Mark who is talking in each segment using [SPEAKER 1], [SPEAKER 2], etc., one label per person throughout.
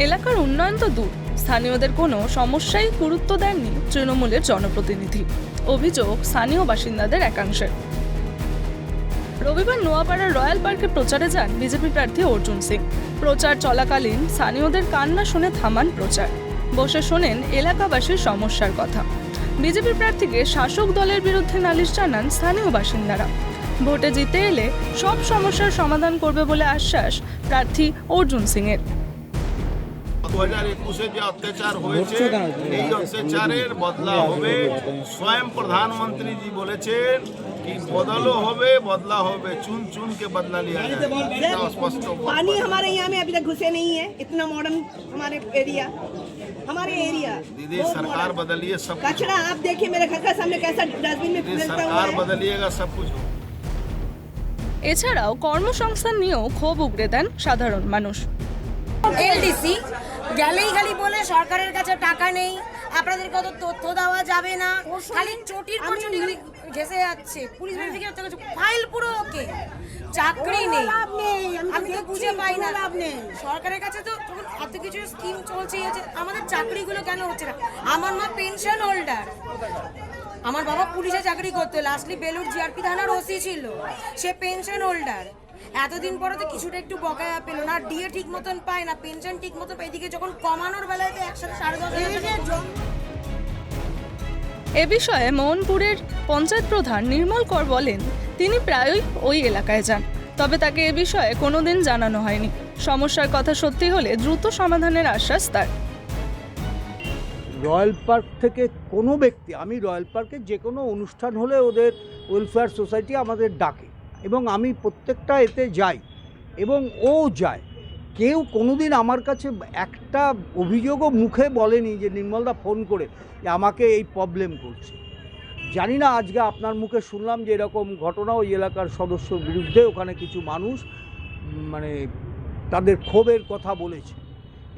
[SPEAKER 1] এলাকার উন্নয়ন তো দূর, স্থানীয়দের কোনো সমস্যাই গুরুত্ব দেননি তৃণমূলের জনপ্রতিনিধি। অভিযোগ স্থানীয় বাসিন্দাদের একাংশের। রবিবার নোয়াপাড়ার রয়্যাল পার্কে প্রচারে যান বিজেপি প্রার্থী অর্জুন সিং। প্রচার চলাকালীন স্থানীয়দের কান্না শুনে থামান প্রচার। বসে শোনেন এলাকাবাসীর সমস্যার কথা। বিজেপি প্রার্থীকে শাসক দলের বিরুদ্ধে নালিশ জানান স্থানীয় বাসিন্দারা। ভোটে জিতে এলে সব সমস্যার সমাধান করবে বলে আশ্বাস প্রার্থী অর্জুন সিং এর।
[SPEAKER 2] 2021 যে অত্যাচার হয়েছে এই অত্যাচারের বদলা হবে। স্বয়ং প্রধানমন্ত্রী বলেছেন कि बदलो होवे बदला होवे, चुन चुन के बदला लिया जाए। स्पष्ट
[SPEAKER 3] पानी हमारे यहाँ में अभी तक घुसे नहीं है, इतना मॉडर्न हमारे एरिया
[SPEAKER 2] दीदी सरकार बदलिए सब कुछ।
[SPEAKER 3] कचरा आप देखिए मेरे घर का सामने कैसा डस्टबिन में फैलता हुआ
[SPEAKER 2] सरकार
[SPEAKER 3] है।
[SPEAKER 2] बदलिएगा सब कुछ होगा।
[SPEAKER 1] এছাড়াও কর্মসংস্থান নিয়েও ক্ষোভ উগরে দেন সাধারণ মানুষ।
[SPEAKER 4] এলডিসি গেলেই খালি বলে সরকারের কাছে টাকা নেই, আপনাদের কত তথ্য দেওয়া যাবে না, খালি চটির পর চটি খালি ঘেসে যাচ্ছে। পুলিশ ভেরিফিকেশন ফাইল পুরো ওকে, চাকরি নেই। আমি তো বুঝে পাই না, সরকারের কাছে তো এত কিছু স্কিম চলছে, আমাদের চাকরিগুলো কেন হচ্ছে না? আমার মা পেনশন হোল্ডার, আমার বাবা পুলিশে চাকরি করতো, লাস্টলি বেলুর জিআরপি থানার ওসি ছিল, সে পেনশন হোল্ডার। এতদিন পরে তো কিছুটা একটু বকেয়া পেল না, ডিএ ঠিক মতন পায় না, পেনশন ঠিক মতন পায়। এদিকে যখন কমানোর বেলায় তো একসাথে 10,500।
[SPEAKER 1] এ বিষয়ে মোহনপুরের পঞ্চায়েত প্রধান নির্মল কর বলেন, তিনি প্রায়ই ওই এলাকায় যান, তবে তাকে এ বিষয়ে কোনোদিন জানানো হয়নি। সমস্যার কথা সত্যি হলে দ্রুত সমাধানের আশ্বাস তার।
[SPEAKER 5] রয়্যাল পার্ক থেকে কোনো ব্যক্তি, আমি রয়্যাল পার্কে যে কোনো অনুষ্ঠান হলে ওদের ওয়েলফেয়ার সোসাইটি আমাদের ডাকে এবং আমি প্রত্যেকটা এতে যাই এবং ও যায়। কেউ কোনোদিন আমার কাছে একটা অভিযোগও মুখে বলেনি যে নির্মলদা ফোন করে যে আমাকে এই প্রবলেম করছে। জানি না, আজকে আপনার মুখে শুনলাম যে এরকম ঘটনা ওই এলাকার সদস্যর বিরুদ্ধে ওখানে কিছু মানুষ মানে তাদের ক্ষোভের কথা বলেছে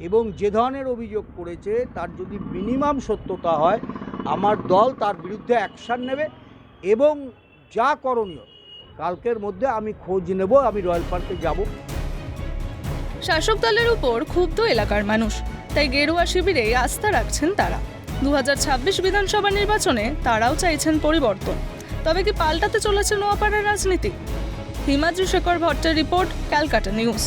[SPEAKER 5] এবং যে ধরনের অভিযোগ করেছে তার যদি মিনিমাম সত্যতা হয় আমার দল তার বিরুদ্ধে অ্যাকশান নেবে এবং যা করণীয় কালকের মধ্যে আমি খোঁজ নেব, আমি রয়্যাল পার্কে যাব।
[SPEAKER 1] শাসক দলের উপর ক্ষুব্ধ এলাকার মানুষ, তাই গেরুয়া শিবিরে আস্থা রাখছেন তারা। 2026 বিধানসভা নির্বাচনে তারাও চাইছেন পরিবর্তন। তবে কি পাল্টাতে চলেছে নোয়াপাড়ার রাজনীতি? হিমাদ্রি শেখর ভট্টের রিপোর্ট, ক্যালকাটা নিউজ।